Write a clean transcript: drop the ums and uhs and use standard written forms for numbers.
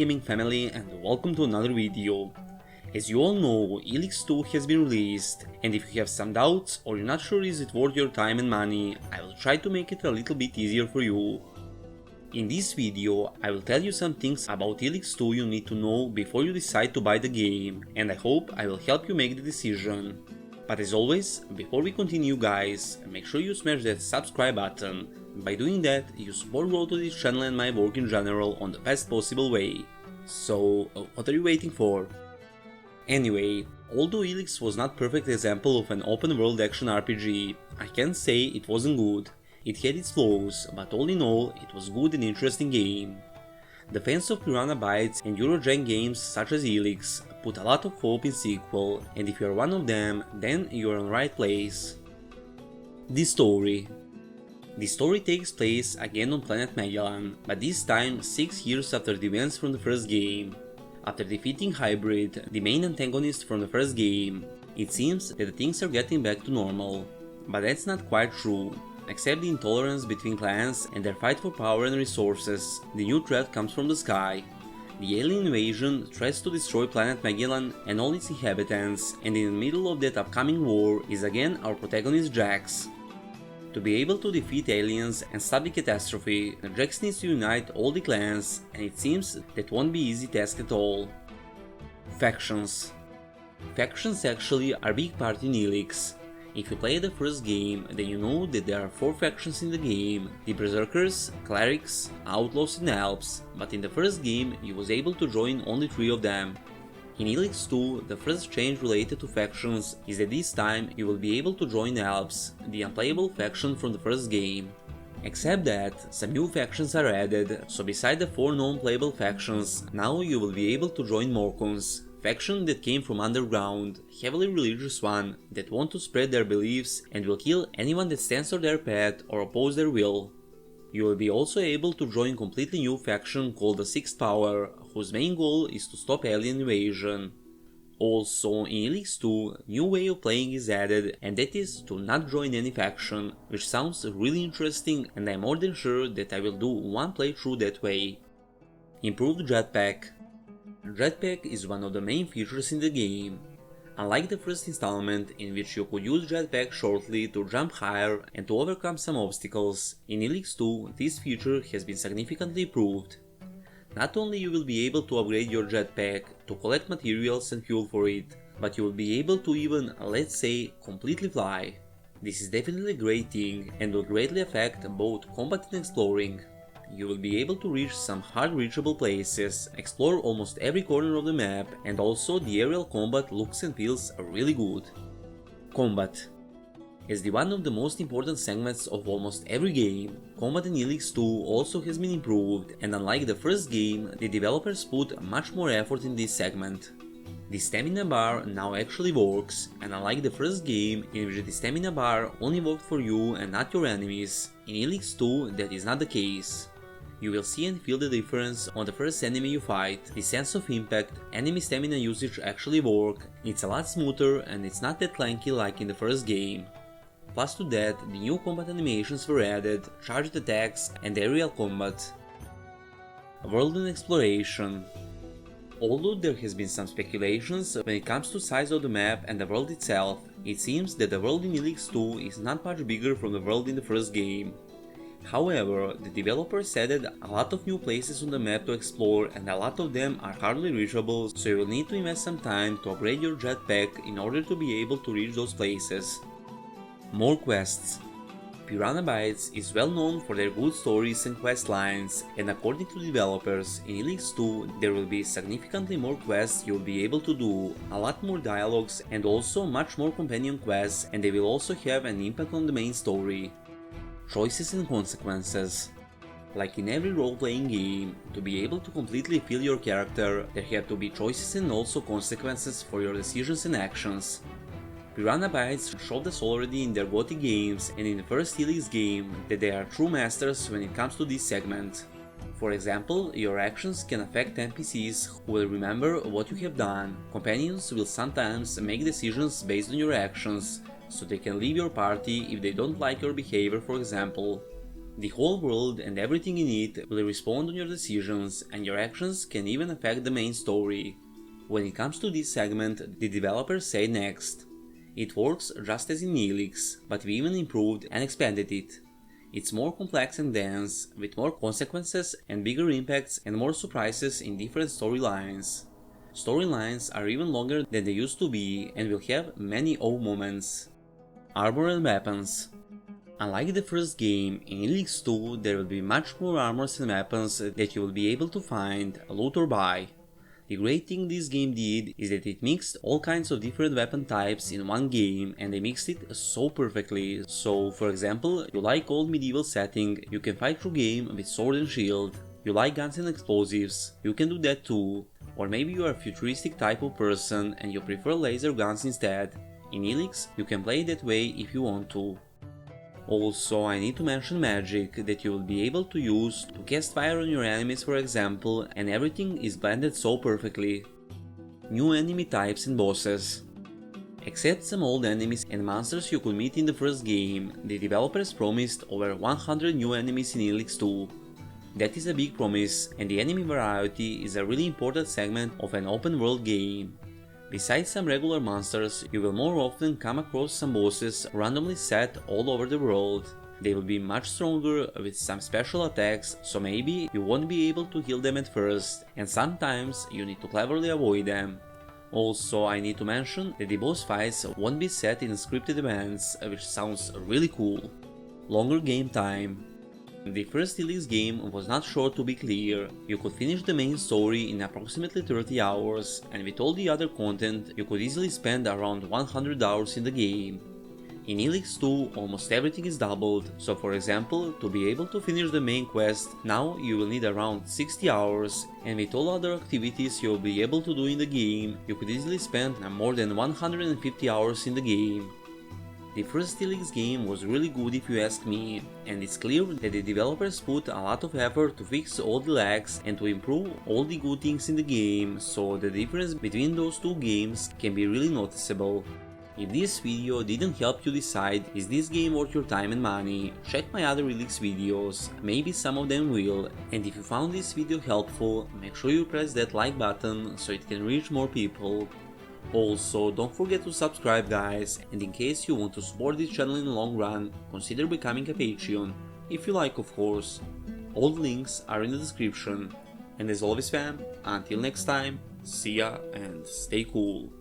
gaming family, and welcome to another video. As you all know, Elex 2 has been released, and if you have some doubts or you're not sure is it worth your time and money, I will try to make it a little bit easier for you. In this video, I will tell you some things about Elex 2 you need to know before you decide to buy the game, and I hope I will help you make the decision. But as always, before we continue guys, make sure you smash that subscribe button. By doing that, you support growth to this channel and my work in general on the best possible way. So, what are you waiting for? Anyway, although Elex was not perfect example of an open world action RPG, I can't say it wasn't good. It had its flaws, but all in all, it was good and interesting game. The fans of Piranha Bytes and Eurogen games such as Elex put a lot of hope in sequel, and if you are one of them, then you are in the right place. The story. The story takes place again on planet Magellan, but this time 6 years after the events from the first game. After defeating Hybrid, the main antagonist from the first game, it seems that things are getting back to normal. But that's not quite true. Except the intolerance between clans and their fight for power and resources, the new threat comes from the sky. The alien invasion threats to destroy planet Magellan and all its inhabitants, and in the middle of that upcoming war is again our protagonist Jax. To be able to defeat aliens and stop the catastrophe, Jax needs to unite all the clans, and it seems that won't be easy task at all. Factions. Factions actually are a big part in Elex. If you play the first game, then you know that there are 4 factions in the game: the Berserkers, Clerics, Outlaws and Alps, but in the first game you was able to join only 3 of them. In Elex 2, the first change related to factions is that this time you will be able to join Alps, the unplayable faction from the first game. Except that, some new factions are added, so beside the 4 non-playable factions, now you will be able to join Morcons, faction that came from underground, heavily religious one that want to spread their beliefs and will kill anyone that stands on their path or oppose their will. You will be also able to join completely new faction called the Sixth Power, whose main goal is to stop alien invasion. Also, in Elex 2, new way of playing is added, and that is to not join any faction, which sounds really interesting, and I'm more than sure that I will do one playthrough that way. Improved Jetpack. Jetpack is one of the main features in the game. Unlike the first installment, in which you could use Jetpack shortly to jump higher and to overcome some obstacles, in Elex 2 this feature has been significantly improved. Not only you will be able to upgrade your Jetpack to collect materials and fuel for it, but you will be able to even, let's say, completely fly. This is definitely a great thing and will greatly affect both combat and exploring. You will be able to reach some hard reachable places, explore almost every corner of the map, and also the aerial combat looks and feels really good. Combat. As the one of the most important segments of almost every game, combat in Elex 2 also has been improved, and unlike the first game, the developers put much more effort in this segment. The stamina bar now actually works, and unlike the first game, in which the stamina bar only worked for you and not your enemies, in Elex 2 that is not the case. You will see and feel the difference on the first enemy you fight, the sense of impact, enemy stamina usage actually work, it's a lot smoother and it's not that clunky like in the first game. Plus to that, the new combat animations were added, charged attacks and aerial combat. World and exploration. Although there has been some speculations when it comes to size of the map and the world itself, it seems that the world in Elex 2 is not much bigger from the world in the first game. However, the developers added a lot of new places on the map to explore, and a lot of them are hardly reachable, so you will need to invest some time to upgrade your jetpack in order to be able to reach those places. More quests. Piranha Bytes is well known for their good stories and quest lines, and according to developers, in Elex 2 there will be significantly more quests you will be able to do, a lot more dialogues and also much more companion quests, and they will also have an impact on the main story. Choices and consequences. Like in every role-playing game, to be able to completely feel your character, there have to be choices and also consequences for your decisions and actions. Piranha Bytes showed us already in their Gothic games and in the first Elex game that they are true masters when it comes to this segment. For example, your actions can affect NPCs who will remember what you have done. Companions will sometimes make decisions based on your actions, so they can leave your party if they don't like your behavior, for example. The whole world and everything in it will respond on your decisions, and your actions can even affect the main story. When it comes to this segment, the developers say next. It works just as in Elex, but we even improved and expanded it. It's more complex and dense, with more consequences and bigger impacts and more surprises in different storylines. Storylines are even longer than they used to be and will have many O moments. Armor and weapons. Unlike the first game, in Elex 2 there will be much more armors and weapons that you will be able to find, loot or buy. The great thing this game did is that it mixed all kinds of different weapon types in one game, and they mixed it so perfectly. So, for example, you like old medieval setting, you can fight through game with sword and shield. You like guns and explosives, you can do that too. Or maybe you are a futuristic type of person and you prefer laser guns instead. In Elex, you can play that way if you want to. Also, I need to mention magic that you will be able to use to cast fire on your enemies, for example, and everything is blended so perfectly. New enemy types and bosses. Except some old enemies and monsters you could meet in the first game, the developers promised over 100 new enemies in Elex 2. That is a big promise, and the enemy variety is a really important segment of an open world game. Besides some regular monsters, you will more often come across some bosses randomly set all over the world. They will be much stronger with some special attacks, so maybe you won't be able to kill them at first, and sometimes you need to cleverly avoid them. Also, I need to mention that the boss fights won't be set in scripted events, which sounds really cool. Longer game time. The first Elex game was not short, to be clear. You could finish the main story in approximately 30 hours, and with all the other content you could easily spend around 100 hours in the game. In Elex 2 almost everything is doubled, so for example, to be able to finish the main quest, now you will need around 60 hours, and with all other activities you will be able to do in the game, you could easily spend more than 150 hours in the game. The first Elex game was really good if you ask me, and it's clear that the developers put a lot of effort to fix all the lags and to improve all the good things in the game, so the difference between those two games can be really noticeable. If this video didn't help you decide is this game worth your time and money, check my other Elex videos, maybe some of them will, and if you found this video helpful, make sure you press that like button so it can reach more people. Also, don't forget to subscribe guys, and in case you want to support this channel in the long run, consider becoming a Patreon, if you like of course. All the links are in the description. And as always fam, until next time, see ya and stay cool.